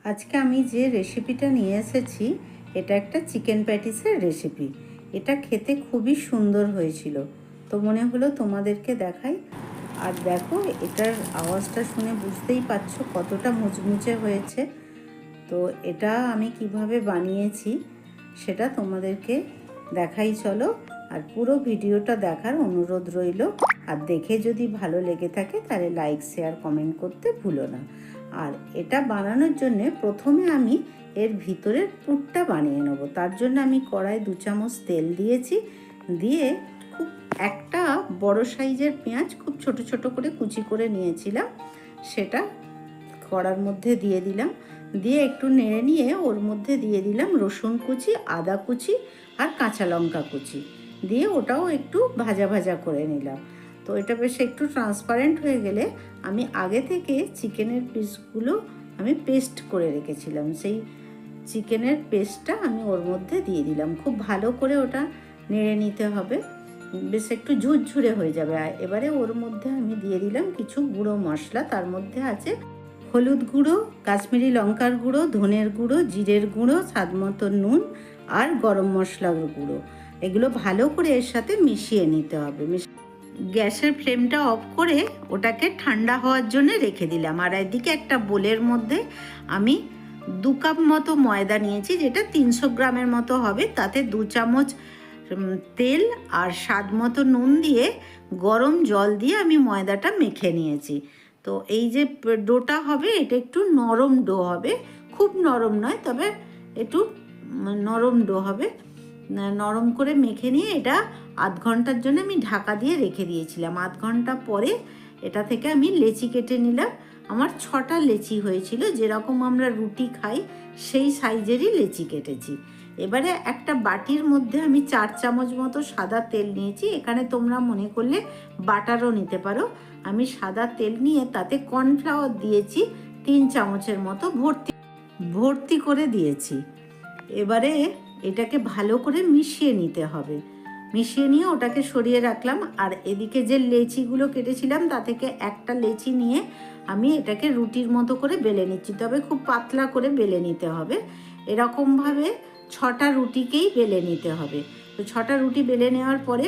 আজকে আমি যে রেসিপিটা নিয়ে এসেছি এটা একটা চিকেন প্যাটিসের রেসিপি। এটা খেতে খুবই সুন্দর হয়েছিল, তো মনে হলো তোমাদেরকে দেখাই। আর দেখো, এটার আওয়াজটা শুনে বুঝতেই পারছো কতটা মুচমুচে হয়েছে। তো এটা আমি কিভাবে বানিয়েছি সেটা তোমাদেরকে দেখাই, চলো। আর পুরো ভিডিওটা দেখার অনুরোধ রইল। আর দেখে যদি ভালো লেগে থাকে তাহলে লাইক, শেয়ার, কমেন্ট করতে ভুলো না। আর এটা বানানোর জন্যে প্রথমে আমি এর ভিতরের পুরটা বানিয়ে নেবো। তার জন্য আমি কড়ায় 2 চামচ তেল দিয়েছি, দিয়ে খুব একটা বড় সাইজের পেঁয়াজ খুব ছোট ছোট করে কুচি করে নিয়েছিলাম, সেটা কড়ার মধ্যে দিয়ে দিলাম। দিয়ে একটু নেড়ে নিয়ে ওর মধ্যে দিয়ে দিলাম রসুন কুচি, আদা কুচি আর কাঁচা লঙ্কা কুচি, দিয়ে ওটাও একটু ভাজা ভাজা করে নিলাম। তো এটা বেশ একটু ট্রান্সপারেন্ট হয়ে গেলে আমি আগে থেকে চিকেনের পিসগুলো আমি পেস্ট করে রেখেছিলাম, সেই চিকেনের পেস্টটা আমি ওর মধ্যে দিয়ে দিলাম। খুব ভালো করে ওটা নেড়ে নিতে হবে, বেশ একটু ঝুরঝুরে হয়ে যাবে। আর এবারে ওর মধ্যে আমি দিয়ে দিলাম কিছু গুঁড়ো মশলা। তার মধ্যে আছে হলুদ গুঁড়ো, কাশ্মীরি লঙ্কার গুঁড়ো, ধনের গুঁড়ো, জিরের গুঁড়ো, স্বাদ মতো নুন আর গরম মশলার গুঁড়ো। এগুলো ভালো করে এর সাথে মিশিয়ে নিতে হবে। গ্যাসের ফ্লেমটা অফ করে ওটাকে ঠান্ডা হওয়ার জন্য রেখে দিলাম। আর এদিকে একটা বোলের মধ্যে আমি 2 কাপ মতো ময়দা নিয়েছি, যেটা 300 গ্রামের মতো হবে। তাতে 2 চামচ তেল আর স্বাদ মতো নুন দিয়ে গরম জল দিয়ে আমি ময়দাটা মেখে নিয়েছি। তো এই যে ডোটা হবে এটা একটু নরম ডো হবে, খুব নরম নয়, তবে একটু নরম ডো হবে। নরম করে মেখে নিয়ে এটা আধ ঘন্টার জন্য আমি ঢাকা দিয়ে রেখে দিয়েছিলাম। আধ ঘন্টা পরে এটা থেকে আমি লেচি কেটে নিলাম। আমার 6টা লেচি হয়েছিল, যেরকম আমরা রুটি খাই সেই সাইজেরই লেচি কেটেছি। এবারে একটা বাটির মধ্যে আমি 4 চামচ মতো সাদা তেল নিয়েছি। এখানে তোমরা মনে করলে বাটারও নিতে পারো। আমি সাদা তেল নিয়ে তাতে কর্নফ্লাওয়ার দিয়েছি 3 চামচের মতো, ভর্তি করে দিয়েছি। এবারে এটাকে ভালো করে মিশিয়ে নিতে হবে। মিশিয়ে নিয়ে ওটাকে সরিয়ে রাখলাম। আর এদিকে যে লেচিগুলো কেটেছিলাম তা থেকে একটা লেচি নিয়ে আমি এটাকে রুটির মতো করে বেলে নিচ্ছি, তবে খুব পাতলা করে বেলে নিতে হবে। এরকমভাবে 6টা রুটিকেই বেলে নিতে হবে। তো 6টা রুটি বেলে নেওয়ার পরে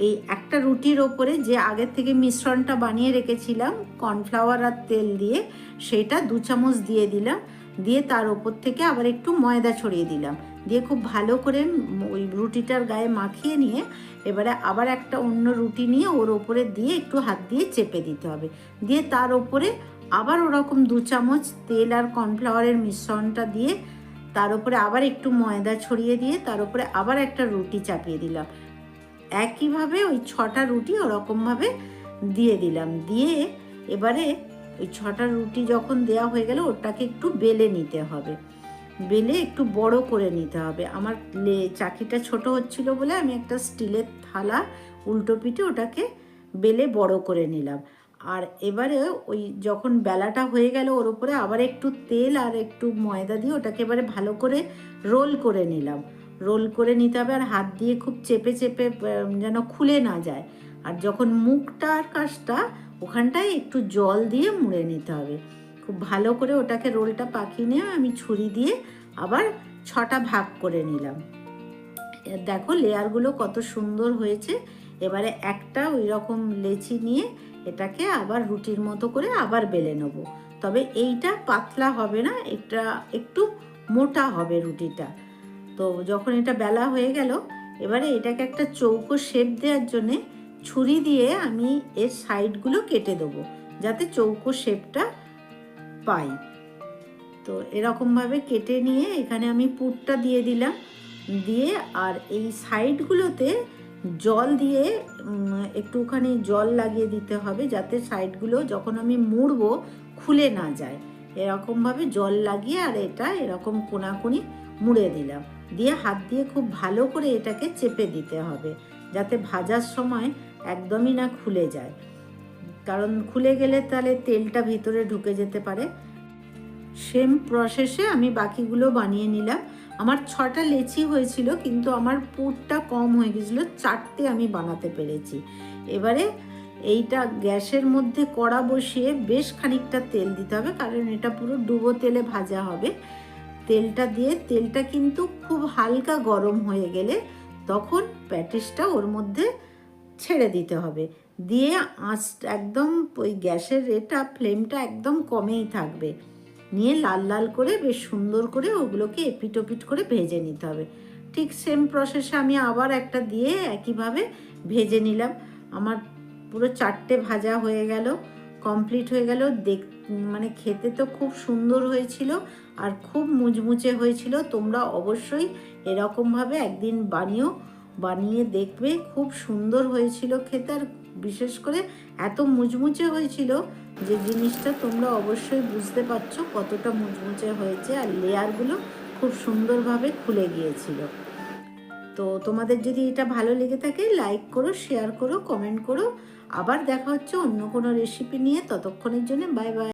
এই একটা রুটির ওপরে যে আগের থেকে মিশ্রণটা বানিয়ে রেখেছিলাম কর্নফ্লাওয়ার আর তেল দিয়ে, সেটা 2 চামচ দিয়ে দিলাম। দিয়ে তার ওপর থেকে আবার একটু ময়দা ছড়িয়ে দিলাম, দিয়ে খুব ভালো করে ওই রুটিটার গায়ে মাখিয়ে নিয়ে এবারে আবার একটা অন্য রুটি নিয়ে ওর ওপরে দিয়ে একটু হাত দিয়ে চেপে দিতে হবে। দিয়ে তার ওপরে আবার ওরকম 2 চামচ তেল আর কর্নফ্লাওয়ারের মিশ্রণটা দিয়ে তার উপরে আবার একটু ময়দা ছড়িয়ে দিয়ে তার উপরে আবার একটা রুটি চাপিয়ে দিলাম। একইভাবে ওই 6টা রুটি ওরকমভাবে দিয়ে দিলাম। দিয়ে এবারে ওই 6টা রুটি যখন দেওয়া হয়ে গেল ওটাকে একটু বেলে নিতে হবে, বেলে একটু বড় করে নিতে হবে। আমার চাকিটা ছোট হচ্ছিল বলে আমি একটা স্টিলের থালা উল্টো পিঠে ওটাকে বেলে বড় করে নিলাম। আর এবারে ওই যখন বেলাটা হয়ে গেল ওর উপরে আবার একটু তেল আর একটু ময়দা দিয়ে ওটাকে এবারে ভালো করে রোল করে নিলাম। রোল করে নিতে হবে আর হাত দিয়ে খুব চেপে চেপে যেন খুলে না যায়। আর যখন মুখটার কাজটা ওখানটায় একটু জল দিয়ে মুড়ে নিতে হবে। খুব ভালো করে ওটাকে রোলটা পাকিয়ে নিয়ে আমি ছুরি দিয়ে আবার 6টা ভাগ করে নিলাম। দেখো লেয়ারগুলো কত সুন্দর হয়েছে। এবারে একটা ওই রকম লেচি নিয়ে এটাকে আবার রুটির মতো করে আবার বেলে নেব। তবে এইটা পাতলা হবে না, এটা একটু মোটা হবে রুটিটা। তো যখন এটা বেলা হয়ে গেল এবারে এটাকে একটা চৌকো শেপ দেওয়ার জন্যে ছুরি দিয়ে আমি এর সাইডগুলো কেটে দেবো যাতে চৌকো শেপটা পাই। তো এরকমভাবে কেটে নিয়ে এখানে আমি পুরটা দিয়ে দিলাম, দিয়ে আর এই সাইডগুলোতে জল দিয়ে একটুখানি জল লাগিয়ে দিতে হবে যাতে সাইডগুলো যখন আমি মুড়বো খুলে না যায়। এরকমভাবে জল লাগিয়ে আর এটা এরকম কোনাকুনি মুড়ে দিলাম। দিয়ে হাত দিয়ে খুব ভালো করে এটাকে চেপে দিতে হবে যাতে ভাজার সময় একদমই না খুলে যায়, কারণ খুলে গেলে তাহলে তেলটা ভিতরে ঢুকে যেতে পারে। সেম প্রসেসে আমি বাকিগুলো বানিয়ে নিলাম। আমার 6টা লেচি হয়েছিল কিন্তু আমার পুরটা কম হয়ে গেছিলো, 4টে আমি বানাতে পেরেছি। এবারে এইটা গ্যাসের মধ্যে কড়া বসিয়ে বেশ খানিকটা তেল দিতে হবে, কারণ এটা পুরো ডুবো তেলে ভাজা হবে। তেলটা দিয়ে তেলটা কিন্তু খুব হালকা গরম হয়ে গেলে তখন প্যাটিসটা ওর মধ্যে ছেড়ে দিতে হবে। দিয়ে আঁচ একদম ওই গ্যাসের ফ্লেমটা একদম কমেই থাকবে। নিয়ে লাল লাল করে বেশ সুন্দর করে ওগুলোকে এপিট ওপিট করে ভেজে নিতে হবে। ঠিক সেম প্রসেসে আমি আবার একটা দিয়ে একইভাবে ভেজে নিলাম। আমার পুরো 4টে ভাজা হয়ে গেল, কমপ্লিট হয়ে গেল। মানে খেতে তো খুব সুন্দর হয়েছিল আর খুব মুচমুচে হয়েছিল। তোমরা অবশ্যই এরকমভাবে একদিন বানিয়ে দেখবে, খুব সুন্দর হয়েছিল খেতে। আর বিশেষ করে এত মুচমুচে হয়েছিল যে জিনিসটা তোমরা অবশ্যই বুঝতে পারছো কতটা মুচমুচে হয়েছে, আর লেয়ারগুলো খুব সুন্দরভাবে খুলে গিয়েছিল। তো তোমাদের যদি এটা ভালো লেগে থাকে লাইক করো, শেয়ার করো, কমেন্ট করো। আবার দেখা হচ্ছে অন্য কোনো রেসিপি নিয়ে। ততক্ষণের জন্য বাই বাই।